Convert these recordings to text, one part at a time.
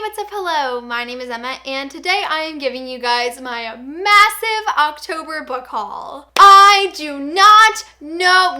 what's up? Hello, my name is Emma, and today I am giving you guys my massive October book haul. I do not know,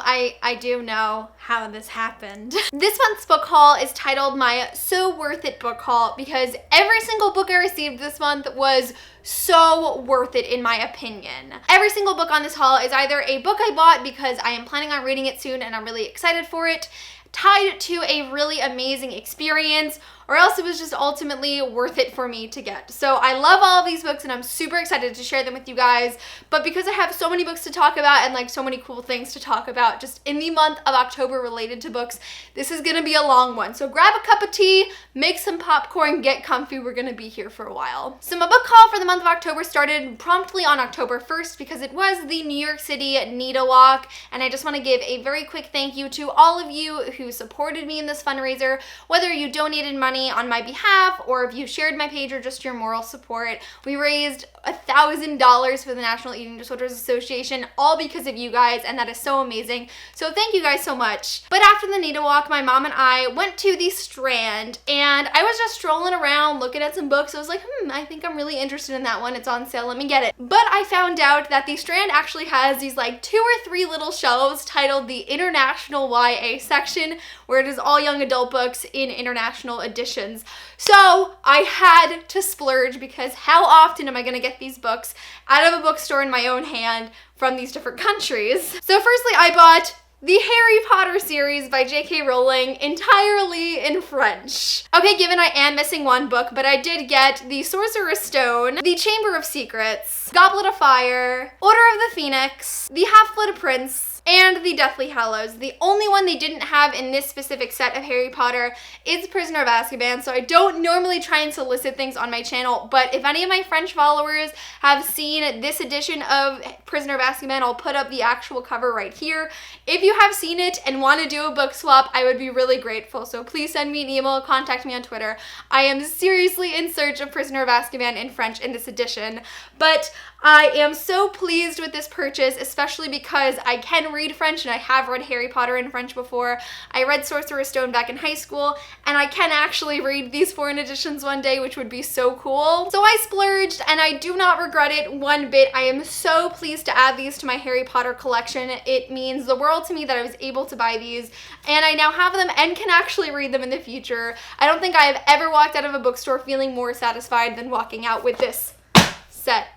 I do know how this happened. This month's book haul is titled my So Worth It book haul because every single book I received this month was so worth it in my opinion. Every single book on this haul is either a book I bought because I am planning on reading it soon and I'm really excited for it, tied to a really amazing experience, or else it was just ultimately worth it for me to get. So I love all of these books and I'm super excited to share them with you guys, but because I have so many books to talk about and like so many cool things to talk about just in the month of October related to books, this is gonna be a long one. So grab a cup of tea, make some popcorn, get comfy, we're gonna be here for a while. So my book haul for the month of October started promptly on October 1st because it was the New York City Nita Walk, and I just wanna give a very quick thank you to all of you who supported me in this fundraiser, whether you donated money on my behalf or if you shared my page or just your moral support. We raised $1,000 for the National Eating Disorders Association, all because of you guys, and that is so amazing. So thank you guys so much. But after the Nita Walk, my mom and I went to the Strand, and I was just strolling around looking at some books. I was like, I think I'm really interested in that one. It's on sale, let me get it. But I found out that the Strand actually has these like 2 or 3 little shelves titled the International YA section, where it is all young adult books in international editions. So I had to splurge because how often am I gonna get these books out of a bookstore in my own hand from these different countries? So firstly, I bought the Harry Potter series by J.K. Rowling entirely in French. Okay, given I am missing one book, but I did get the Sorcerer's Stone, the Chamber of Secrets, Goblet of Fire, Order of the Phoenix, the Half-Blood Prince, and the Deathly Hallows. The only one they didn't have in this specific set of Harry Potter is Prisoner of Azkaban, so I don't normally try and solicit things on my channel, but if any of my French followers have seen this edition of Prisoner of Azkaban, I'll put up the actual cover right here. If you have seen it and want to do a book swap, I would be really grateful, so please send me an email, contact me on Twitter. I am seriously in search of Prisoner of Azkaban in French in this edition, but I am so pleased with this purchase, especially because I can read French and I have read Harry Potter in French before. I read Sorcerer's Stone back in high school, and I can actually read these foreign editions one day, which would be so cool. So I splurged and I do not regret it one bit. I am so pleased to add these to my Harry Potter collection. It means the world to me that I was able to buy these and I now have them and can actually read them in the future. I don't think I have ever walked out of a bookstore feeling more satisfied than walking out with this set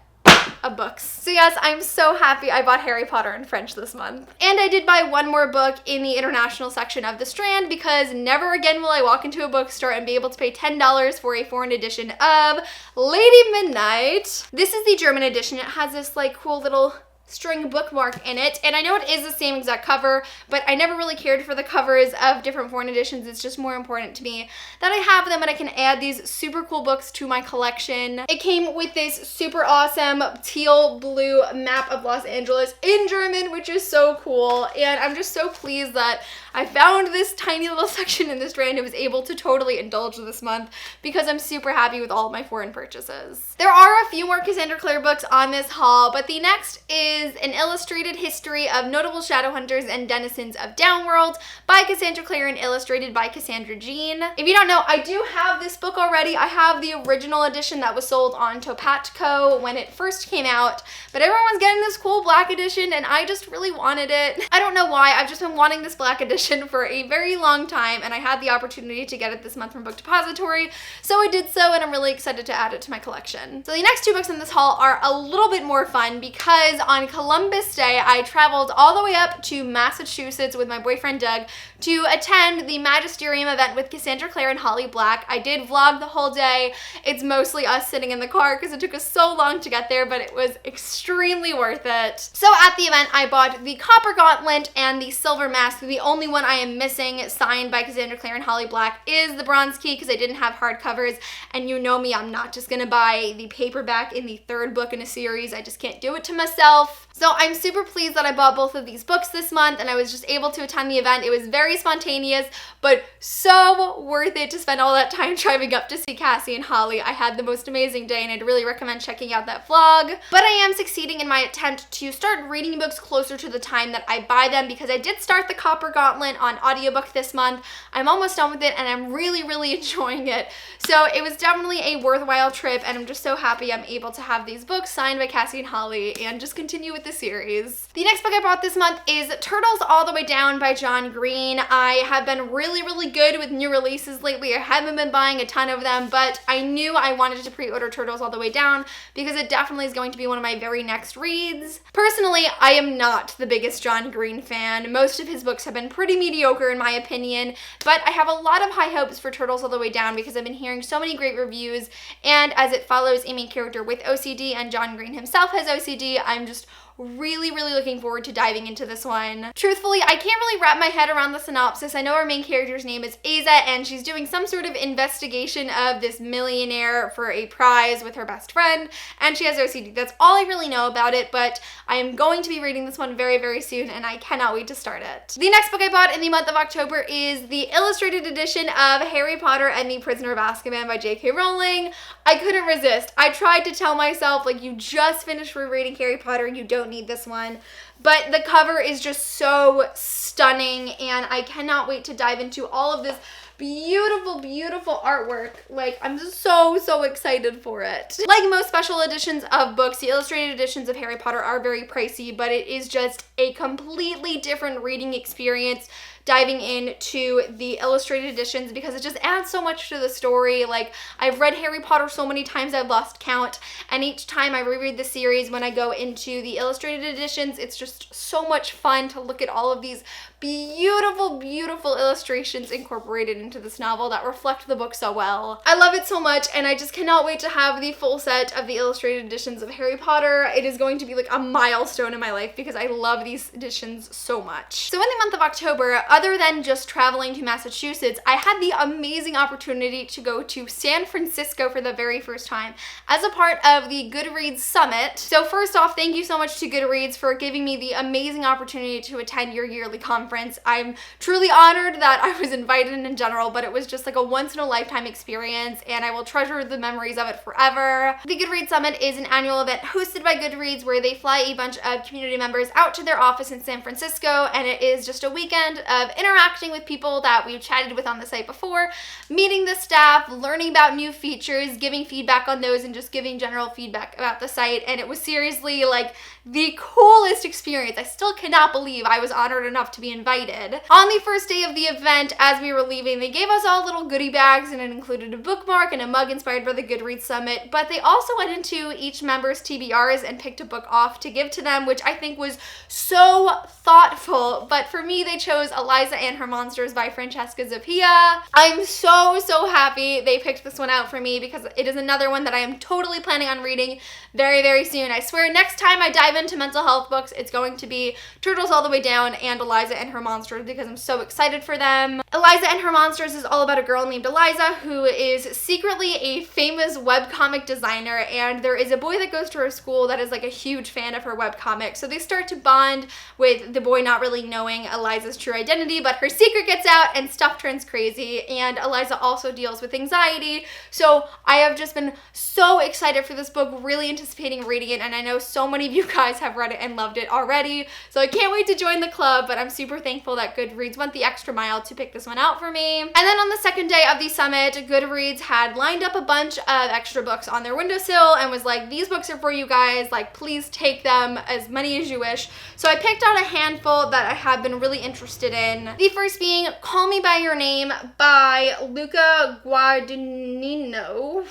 of books. So yes, I'm so happy I bought Harry Potter in French this month. And I did buy one more book in the international section of the Strand because never again will I walk into a bookstore and be able to pay $10 for a foreign edition of Lady Midnight. This is the German edition. It has this like cool little string bookmark in it, and I know it is the same exact cover, but I never really cared for the covers of different foreign editions. It's just more important to me that I have them and I can add these super cool books to my collection. It came with this super awesome teal blue map of Los Angeles in German, which is so cool, and I'm just so pleased that I found this tiny little section in the Strand and was able to totally indulge this month because I'm super happy with all of my foreign purchases. There are a few more Cassandra Clare books on this haul, but the next is an illustrated history of notable Shadowhunters and denizens of Downworld by Cassandra Clare and illustrated by Cassandra Jean. If you don't know, I do have this book already. I have the original edition that was sold on Topatco when it first came out, but everyone's getting this cool black edition and I just really wanted it. I don't know why, I've just been wanting this black edition for a very long time and I had the opportunity to get it this month from Book Depository, so I did so and I'm really excited to add it to my collection. So the next 2 books in this haul are a little bit more fun because on Columbus Day I traveled all the way up to Massachusetts with my boyfriend Doug to attend the Magisterium event with Cassandra Clare and Holly Black. I did vlog the whole day. It's mostly us sitting in the car because it took us so long to get there, but it was extremely worth it. So at the event I bought the Copper Gauntlet and the Silver Mask. The only one I am missing signed by Cassandra Clare and Holly Black is the Bronze Key because I didn't have hardcovers, and you know me, I'm not just gonna buy the paperback in the 3rd book in a series. I just can't do it to myself. So I'm super pleased that I bought both of these books this month and I was just able to attend the event. It was very spontaneous, but so worth it to spend all that time driving up to see Cassie and Holly. I had the most amazing day and I'd really recommend checking out that vlog. But I am succeeding in my attempt to start reading books closer to the time that I buy them because I did start the Copper Gauntlet on audiobook this month. I'm almost done with it and I'm really enjoying it. So it was definitely a worthwhile trip and I'm just so happy I'm able to have these books signed by Cassie and Holly and just continue with the series. The next book I bought this month is Turtles All the Way Down by John Green. I have been really good with new releases lately. I haven't been buying a ton of them, but I knew I wanted to pre-order Turtles All the Way Down because it definitely is going to be one of my very next reads. Personally, I am not the biggest John Green fan. Most of his books have been pretty mediocre in my opinion, but I have a lot of high hopes for Turtles All the Way Down because I've been hearing so many great reviews, and as it follows a main character with OCD and John Green himself has OCD, I'm just really looking forward to diving into this one. Truthfully, I can't really wrap my head around the synopsis. I know our main character's name is Aza and she's doing some sort of investigation of this millionaire for a prize with her best friend and she has OCD. That's all I really know about it, but I am going to be reading this one very soon and I cannot wait to start it. The next book I bought in the month of October is the illustrated edition of Harry Potter and the Prisoner of Azkaban by J.K. Rowling. I couldn't resist. I tried to tell myself, like, you just finished rereading Harry Potter, you don't need this one. But the cover is just so stunning and I cannot wait to dive into all of this beautiful artwork. Like, I'm just so excited for it. Like most special editions of books, the illustrated editions of Harry Potter are very pricey, but it is just a completely different reading experience diving into the illustrated editions because it just adds so much to the story. Like, I've read Harry Potter so many times I've lost count, and each time I reread the series when I go into the illustrated editions, it's just so much fun to look at all of these beautiful illustrations incorporated into this novel that reflect the book so well. I love it so much and I just cannot wait to have the full set of the illustrated editions of Harry Potter. It is going to be like a milestone in my life because I love these editions so much. So in the month of October, other than just traveling to Massachusetts, I had the amazing opportunity to go to San Francisco for the very first time as a part of the Goodreads Summit. So first off, thank you so much to Goodreads for giving me the amazing opportunity to attend your yearly conference. I'm truly honored that I was invited in general, but it was just like a once-in-a-lifetime experience and I will treasure the memories of it forever. The Goodreads Summit is an annual event hosted by Goodreads where they fly a bunch of community members out to their office in San Francisco, and it is just a weekend of interacting with people that we've chatted with on the site before, meeting the staff, learning about new features, giving feedback on those, and just giving general feedback about the site. And it was seriously like the coolest experience. I still cannot believe I was honored enough to be invited. On the first day of the event, as we were leaving, they gave us all little goodie bags and it included a bookmark and a mug inspired by the Goodreads Summit, but they also went into each member's TBRs and picked a book off to give to them, which I think was so thoughtful. But for me, they chose Eliza and Her Monsters by Francesca Zappia. I'm so happy they picked this one out for me because it is another one that I am totally planning on reading very soon. I swear next time I dive into mental health books, it's going to be Turtles All the Way Down and Eliza and Her Monsters because I'm so excited for them. Eliza and Her Monsters is all about a girl named Eliza who is secretly a famous webcomic designer, and there is a boy that goes to her school that is like a huge fan of her webcomic. So they start to bond with the boy not really knowing Eliza's true identity, but her secret gets out and stuff turns crazy, and Eliza also deals with anxiety. So I have just been so excited for this book, really anticipating reading it, and I know so many of you guys have read it and loved it already, so I can't wait to join the club, but I'm super thankful that Goodreads went the extra mile to pick this one out for me. And then on the second day of the summit, Goodreads had lined up a bunch of extra books on their windowsill and was like, these books are for you guys, like, please take them, as many as you wish. So I picked out a handful that I have been really interested in. The first being Call Me By Your Name by Luca Guadagnino.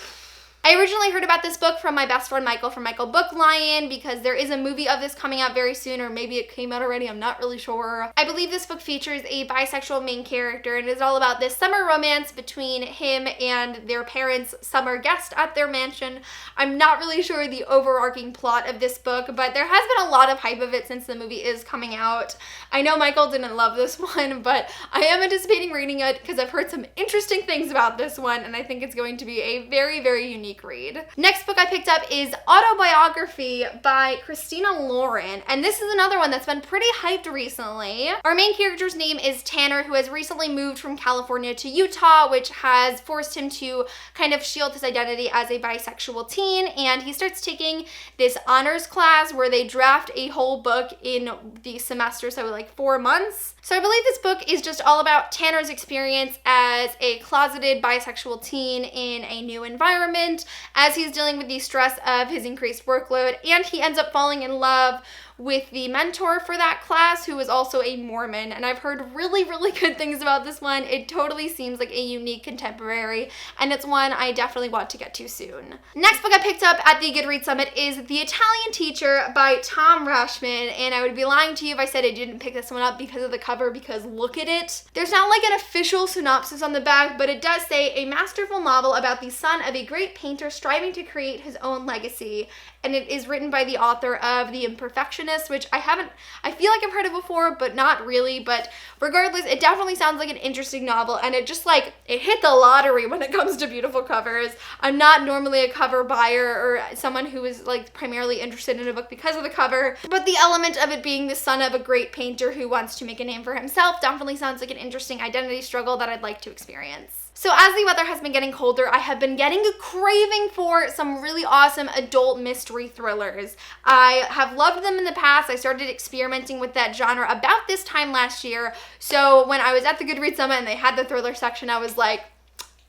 I originally heard about this book from my best friend Michael from Michael Book Lion because there is a movie of this coming out very soon, or maybe it came out already, I'm not really sure. I believe this book features a bisexual main character and is all about this summer romance between him and their parents' summer guest at their mansion. I'm not really sure the overarching plot of this book, but there has been a lot of hype of it since the movie is coming out. I know Michael didn't love this one, but I am anticipating reading it because I've heard some interesting things about this one, and I think it's going to be a very unique unique read. Next book I picked up is Autobiography by Christina Lauren, and this is another one that's been pretty hyped recently. Our main character's name is Tanner, who has recently moved from California to Utah, which has forced him to kind of shield his identity as a bisexual teen, and he starts taking this honors class where they draft a whole book in the semester, so like 4 months. So I believe this book is just all about Tanner's experience as a closeted bisexual teen in a new environment, as he's dealing with the stress of his increased workload, and he ends up falling in love with the mentor for that class, who is also a Mormon, and I've heard really, really good things about this one. It totally seems like a unique contemporary, and it's one I definitely want to get to soon. Next book I picked up at the Goodreads Summit is The Italian Teacher by Tom Rashman, and I would be lying to you if I said I didn't pick this one up because of the cover, because look at it. There's not like an official synopsis on the back, but it does say a masterful novel about the son of a great painter striving to create his own legacy, and it is written by the author of The Imperfectionist, which I feel like I've heard of before, but not really. But regardless, it definitely sounds like an interesting novel, and it just like, it hit the lottery when it comes to beautiful covers. I'm not normally a cover buyer or someone who is like primarily interested in a book because of the cover, but the element of it being the son of a great painter who wants to make a name for himself definitely sounds like an interesting identity struggle that I'd like to experience. So as the weather has been getting colder, I have been getting a craving for some really awesome adult mystery thrillers. I have loved them in the past. I started experimenting with that genre about this time last year. So when I was at the Goodreads Summit and they had the thriller section, I was like,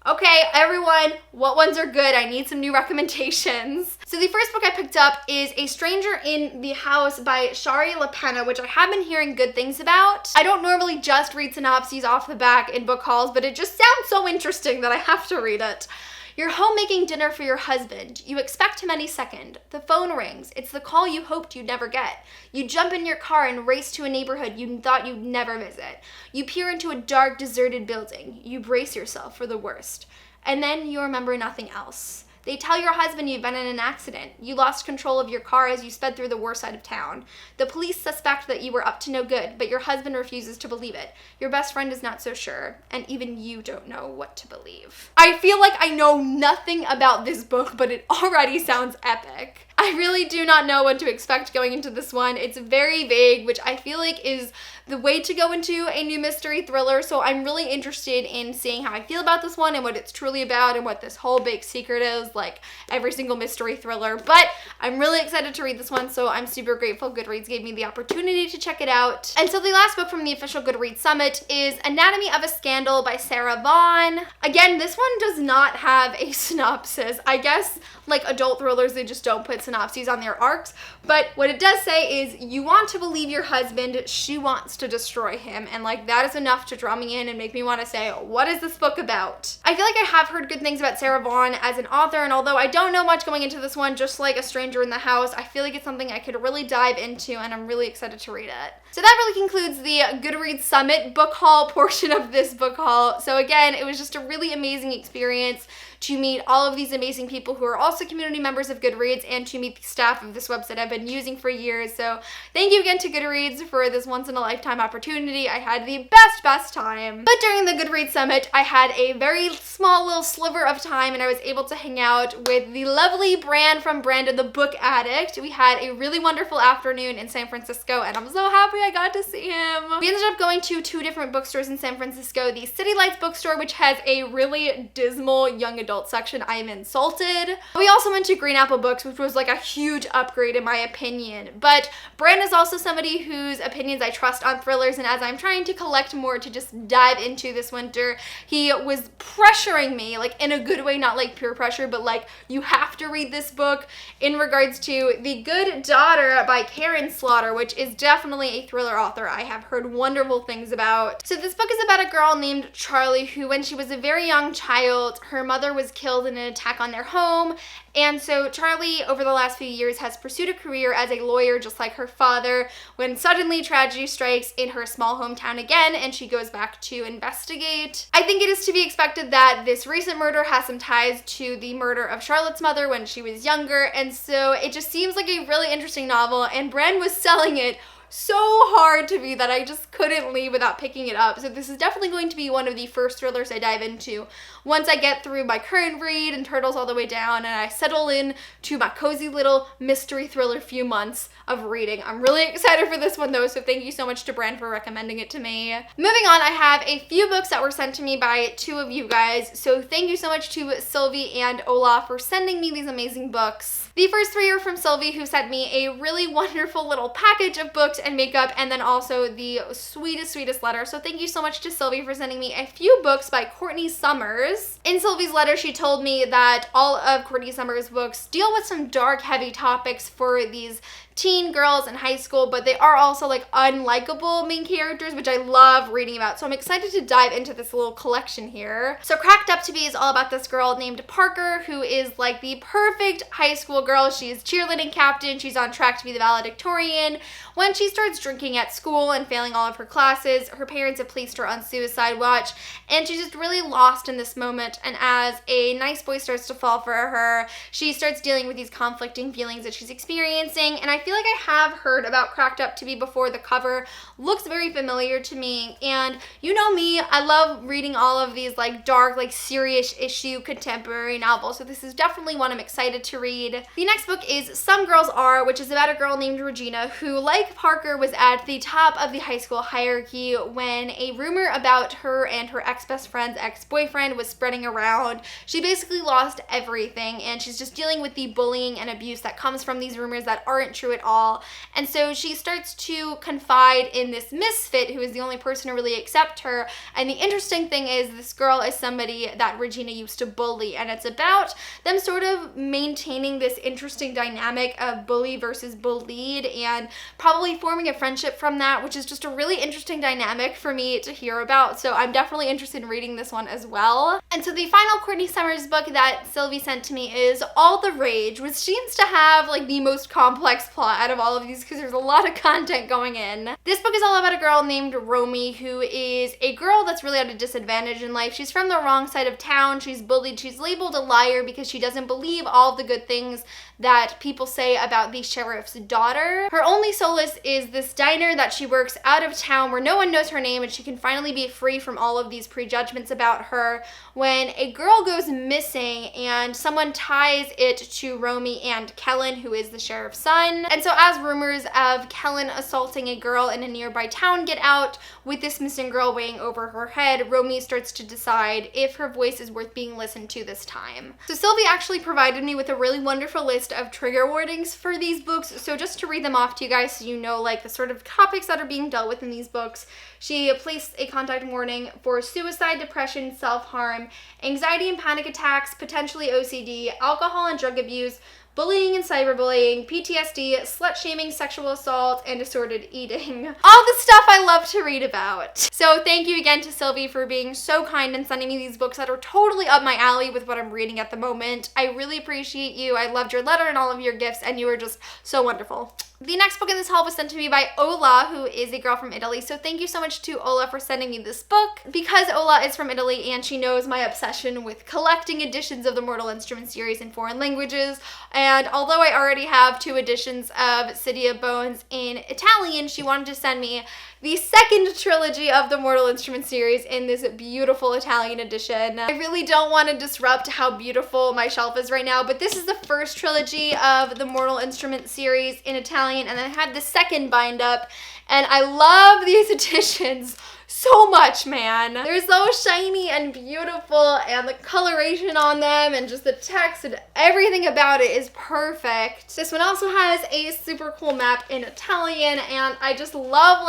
okay, everyone, what ones are good? I need some new recommendations. So the first book I picked up is A Stranger in the House by Shari LaPena, which I have been hearing good things about. I don't normally just read synopses off the back in book hauls, but it just sounds so interesting that I have to read it. You're home making dinner for your husband. You expect him any second. The phone rings. It's the call you hoped you'd never get. You jump in your car and race to a neighborhood you thought you'd never visit. You peer into a dark, deserted building. You brace yourself for the worst. And then you remember nothing else. They tell your husband you've been in an accident. You lost control of your car as you sped through the worst side of town. The police suspect that you were up to no good, but your husband refuses to believe it. Your best friend is not so sure, and even you don't know what to believe. I feel like I know nothing about this book, but it already sounds epic. I really do not know what to expect going into this one. It's very vague, which I feel like is the way to go into a new mystery thriller, so I'm really interested in seeing how I feel about this one and what it's truly about and what this whole big secret is, like every single mystery thriller. But I'm really excited to read this one, so I'm super grateful Goodreads gave me the opportunity to check it out. And so the last book from the official Goodreads Summit is Anatomy of a Scandal by Sarah Vaughan. Again, this one does not have a synopsis. I guess like adult thrillers, they just don't put synopses on their arcs, but what it does say is you want to believe your husband, she wants to destroy him, and like that is enough to draw me in and make me want to say, what is this book about? I feel like I have heard good things about Sarah Vaughan as an author, and although I don't know much going into this one, just like A Stranger in the House, I feel like it's something I could really dive into, and I'm really excited to read it. So that really concludes the Goodreads Summit book haul portion of this book haul. So again, it was just a really amazing experience to meet all of these amazing people who are also community members of Goodreads and to meet the staff of this website I've been using for years. So thank you again to Goodreads for this once-in-a-lifetime opportunity. I had the best time. But during the Goodreads Summit, I had a very small little sliver of time and I was able to hang out with the lovely Brandon the Book Addict. We had a really wonderful afternoon in San Francisco and I'm so happy I got to see him. We ended up going to 2 different bookstores in San Francisco. The City Lights bookstore, which has a really dismal young adult section. I am insulted. We also went to Green Apple Books, which was like a huge upgrade in my opinion. But Brand is also somebody whose opinions I trust on thrillers, and as I'm trying to collect more to just dive into this winter, he was pressuring me, like in a good way, not like peer pressure, but like you have to read this book in regards to The Good Daughter by Karen Slaughter, which is definitely a thriller author I have heard wonderful things about. So this book is about a girl named Charlie who, when she was a very young child, her mother was killed in an attack on their home, and so Charlie over the last few years has pursued a career as a lawyer just like her father, when suddenly tragedy strikes in her small hometown again and she goes back to investigate. I think it is to be expected that this recent murder has some ties to the murder of Charlotte's mother when she was younger, and so it just seems like a really interesting novel, and Bran was selling it so hard to me that I just couldn't leave without picking it up. So this is definitely going to be one of the first thrillers I dive into once I get through my current read and Turtles All the Way Down and I settle in to my cozy little mystery thriller few months of reading. I'm really excited for this one though, so thank you so much to Bran for recommending it to me. Moving on, I have a few books that were sent to me by two of you guys, so thank you so much to Sylvie and Ola for sending me these amazing books. The first three are from Sylvie, who sent me a really wonderful little package of books and makeup, and then also the sweetest letter. So thank you so much to Sylvie for sending me a few books by Courtney Summers. In Sylvie's letter, she told me that all of Courtney Summers' books deal with some dark, heavy topics for these teen girls in high school, but they are also like unlikable main characters, which I love reading about. So I'm excited to dive into this little collection here. So Cracked Up to Be is all about this girl named Parker, who is like the perfect high school girl. She's cheerleading captain. She's on track to be the valedictorian. When she starts drinking at school and failing all of her classes, her parents have placed her on suicide watch, and she's just really lost in this moment. And as a nice boy starts to fall for her, she starts dealing with these conflicting feelings that she's experiencing. And I feel like I have heard about Cracked Up to Be before. The cover looks very familiar to me, and you know me, I love reading all of these like dark, like serious issue contemporary novels, so this is definitely one I'm excited to read. The next book is Some Girls Are, which is about a girl named Regina who, like Parker, was at the top of the high school hierarchy when a rumor about her and her ex-best friend's ex-boyfriend was spreading around. She basically lost everything, and she's just dealing with the bullying and abuse that comes from these rumors that aren't true at all. And so she starts to confide in this misfit who is the only person to really accept her. And the interesting thing is this girl is somebody that Regina used to bully, and it's about them sort of maintaining this interesting dynamic of bully versus bullied and probably forming a friendship from that, which is just a really interesting dynamic for me to hear about. So I'm definitely interested in reading this one as well. And so the final Courtney Summers book that Sylvie sent to me is All the Rage, which seems to have like the most complex plot out of all of these because there's a lot of content going in. This book is all about a girl named Romy, who is a girl that's really at a disadvantage in life. She's from the wrong side of town. She's bullied. She's labeled a liar because she doesn't believe all of the good things that people say about the sheriff's daughter. Her only solace is this diner that she works out of town where no one knows her name, and she can finally be free from all of these prejudgments about her when a girl goes missing and someone ties it to Romy and Kellen, who is the sheriff's son. And so as rumors of Kellen assaulting a girl in a nearby town get out, with this missing girl weighing over her head, Romy starts to decide if her voice is worth being listened to this time. So Sylvie actually provided me with a really wonderful list of trigger warnings for these books. So just to read them off to you guys so you know like the sort of topics that are being dealt with in these books. She placed a contact warning for suicide, depression, self-harm, anxiety and panic attacks, potentially OCD, alcohol and drug abuse, bullying and cyberbullying, PTSD, slut-shaming, sexual assault, and disordered eating. All the stuff I love to read about. So thank you again to Sylvie for being so kind and sending me these books that are totally up my alley with what I'm reading at the moment. I really appreciate you. I loved your letter and all of your gifts, and you were just so wonderful. The next book in this haul was sent to me by Ola, who is a girl from Italy. So thank you so much to Ola for sending me this book. Because Ola is from Italy and she knows my obsession with collecting editions of the Mortal Instruments series in foreign languages, and although I already have 2 editions of City of Bones in Italian, she wanted to send me the second trilogy of the Mortal Instruments series in this beautiful Italian edition. I really don't want to disrupt how beautiful my shelf is right now, but this is the first trilogy of the Mortal Instruments series in Italian, and I had the second bind up, and I love these editions so much, man. They're so shiny and beautiful, and the coloration on them and just the text and everything about it is perfect. This one also has a super cool map in Italian, and I just love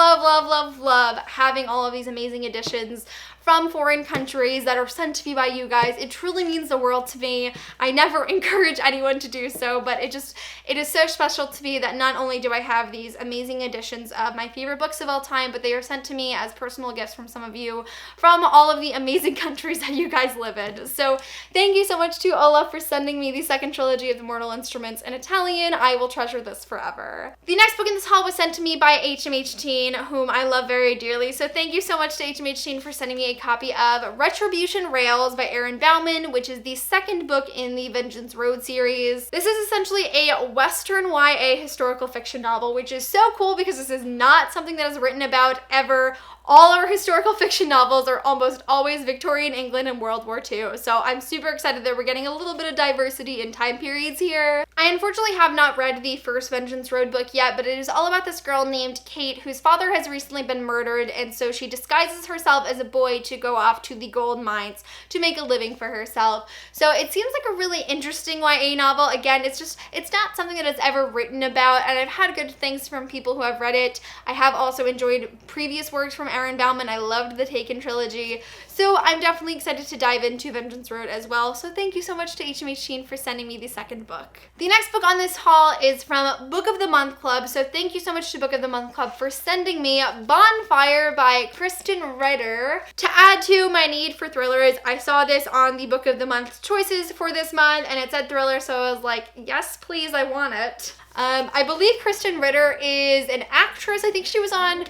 having all of these amazing editions from foreign countries that are sent to me by you guys. It truly means the world to me. I never encourage anyone to do so, but it is so special to me that not only do I have these amazing editions of my favorite books of all time, but they are sent to me as personal gifts from some of you from all of the amazing countries that you guys live in. So thank you so much to Ola for sending me the second trilogy of the Mortal Instruments in Italian. I will treasure this forever. The next book in this haul was sent to me by HMH Teen, whom I love very dearly. So thank you so much to HMH Teen for sending me a copy of Retribution Rails by Aaron Bauman, which is the second book in the Vengeance Road series. This is essentially a Western YA historical fiction novel, which is so cool because this is not something that is written about ever. All our historical fiction novels are almost always Victorian England and World War II, so I'm super excited that we're getting a little bit of diversity in time periods here. I unfortunately have not read the first Vengeance Road book yet, but it is all about this girl named Kate whose father has recently been murdered, and so she disguises herself as a boy to go off to the gold mines to make a living for herself. So it seems like a really interesting YA novel. Again, it's not something that it's ever written about, and I've had good things from people who have read it. I have also enjoyed previous works from Aaron Bauman. I loved the Taken trilogy, so I'm definitely excited to dive into Vengeance Road as well. So thank you so much to HMH Teen for sending me the second book. The next book on this haul is from Book of the Month Club, so thank you so much to Book of the Month Club for sending me Bonfire by Kristen Ritter. To add to my need for thrillers, I saw this on the Book of the Month choices for this month, and it said thriller, so I was like, yes please, I want it. I believe Kristen Ritter is an actress. I think she was on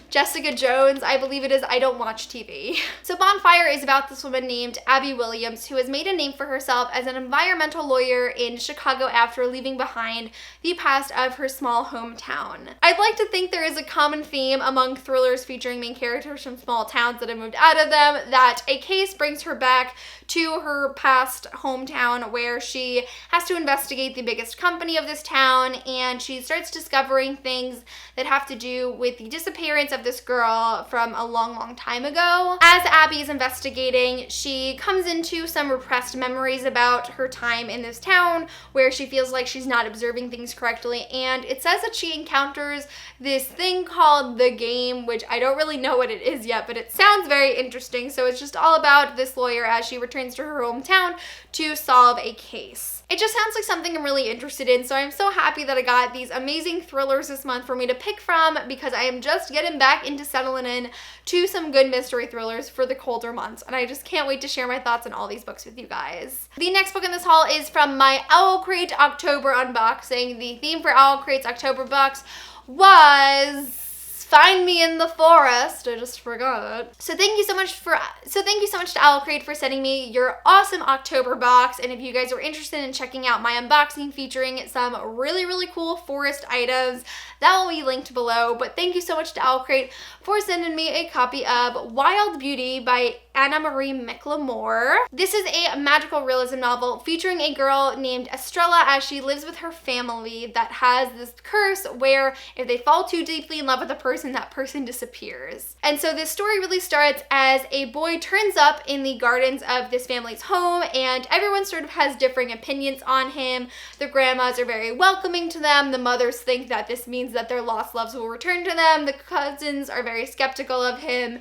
Jessica Jones, I believe it is. I don't watch TV. So Bonfire is about this woman named Abby Williams who has made a name for herself as an environmental lawyer in Chicago after leaving behind the past of her small hometown. I'd like to think there is a common theme among thrillers featuring main characters from small towns that have moved out of them, that a case brings her back to her past hometown where she has to investigate the biggest company of this town, and she starts discovering things that have to do with the disappearance of this girl from a long time ago. As Abby is investigating, she comes into some repressed memories about her time in this town where she feels like she's not observing things correctly, and it says that she encounters this thing called the game, which I don't really know what it is yet, but it sounds very interesting. So it's just all about this lawyer as she returns to her hometown to solve a case. It just sounds like something I'm really interested in, so I'm so happy that I got these amazing thrillers this month for me to pick from, because I am just getting back into settling in to some good mystery thrillers for the colder months, and I just can't wait to share my thoughts on all these books with you guys. The next book in this haul is from my Owl Crate October unboxing. The theme for Owl Crate's October box was Find Me in the Forest. I just forgot. So thank you so much to Owl Crate for sending me your awesome October box. And if you guys are interested in checking out my unboxing featuring some really cool forest items, that will be linked below. But thank you so much to Owl Crate for sending me a copy of Wild Beauty by Anna Marie McLemore. This is a magical realism novel featuring a girl named Estrella as she lives with her family that has this curse where if they fall too deeply in love with a person, that person disappears. And so this story really starts as a boy turns up in the gardens of this family's home, and everyone sort of has differing opinions on him. The grandmas are very welcoming to them. The mothers think that this means that their lost loves will return to them. The cousins are very skeptical of him.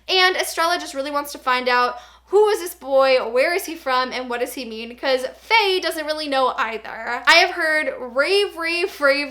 And Estrella just really wants to find out, who is this boy, where is he from, and what does he mean? Because Faye doesn't really know either. I have heard rave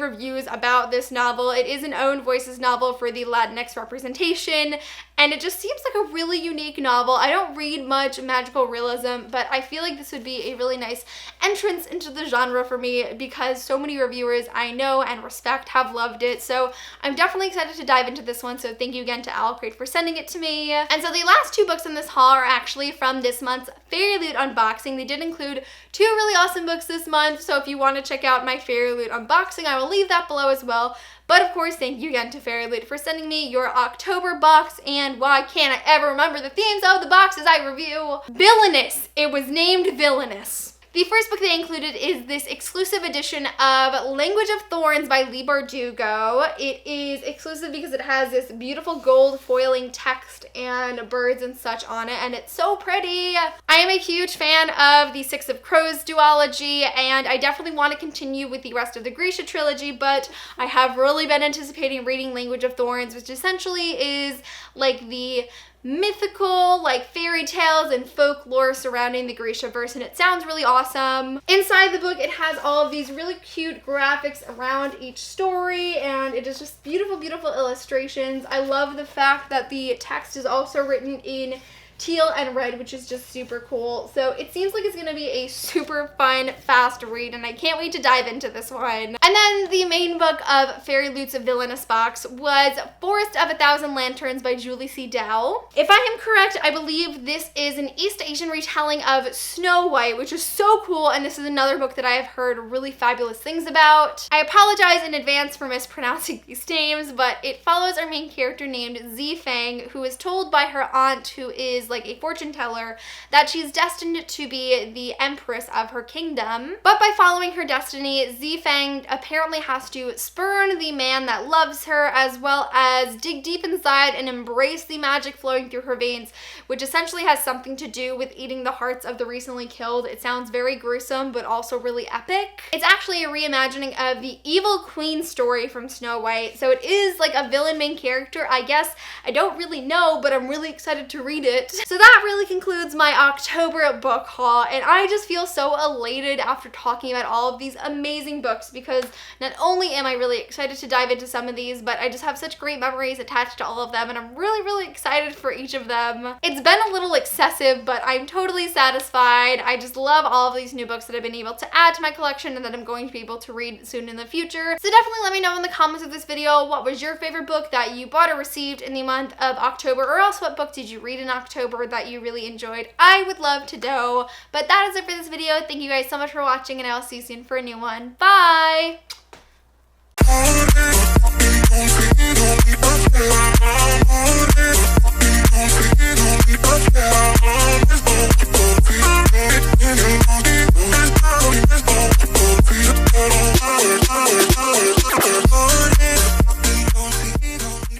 reviews about this novel. It is an own voices novel for the Latinx representation, and it just seems like a really unique novel. I don't read much magical realism, but I feel like this would be a really nice entrance into the genre for me because so many reviewers I know and respect have loved it. So I'm definitely excited to dive into this one, so thank you again to Owl Crate for sending it to me. And so the last two books in this haul are actually from this month's Fairy Loot unboxing. They did include two really awesome books this month, so if you want to check out my Fairy Loot unboxing, I will leave that below as well. But of course, thank you again to Fairy Loot for sending me your October box, and why can't I ever remember the themes of the boxes I review? Villainous! It was named Villainous. The first book they included is this exclusive edition of Language of Thorns by Leigh Bardugo. It is exclusive because it has this beautiful gold foiling text and birds and such on it, and it's so pretty. I am a huge fan of the Six of Crows duology, and I definitely want to continue with the rest of the Grisha trilogy, but I have really been anticipating reading Language of Thorns, which essentially is like the mythical, like fairy tales and folklore surrounding the Grisha verse, and it sounds really awesome. Inside the book, it has all of these really cute graphics around each story, and it is just beautiful illustrations. I love the fact that the text is also written in teal and red, which is just super cool. So it seems like it's gonna be a super fun, fast read, and I can't wait to dive into this one. And then the main book of Fairy Loot's Villainous Box was Forest of 1,000 Lanterns by Julie C. Dow. If I am correct, I believe this is an East Asian retelling of Snow White, which is so cool, and this is another book that I have heard really fabulous things about. I apologize in advance for mispronouncing these names, but it follows our main character named Zifang, who is told by her aunt, who is like a fortune teller, that she's destined to be the empress of her kingdom. But by following her destiny, Zifang apparently has to spurn the man that loves her, as well as dig deep inside and embrace the magic flowing through her veins, which essentially has something to do with eating the hearts of the recently killed. It sounds very gruesome, but also really epic. It's actually a reimagining of the evil queen story from Snow White, so it is like a villain main character, I guess. I don't really know, but I'm really excited to read it. So that really concludes my October book haul, and I just feel so elated after talking about all of these amazing books, because not only am I really excited to dive into some of these, but I just have such great memories attached to all of them, and I'm really, really excited for each of them. It's been a little excessive, but I'm totally satisfied. I just love all of these new books that I've been able to add to my collection and that I'm going to be able to read soon in the future. So definitely let me know in the comments of this video what was your favorite book that you bought or received in the month of October, or else what book did you read in October that you really enjoyed. I would love to know. But that is it for this video. Thank you guys so much for watching, and I'll see you soon for a new one. Bye!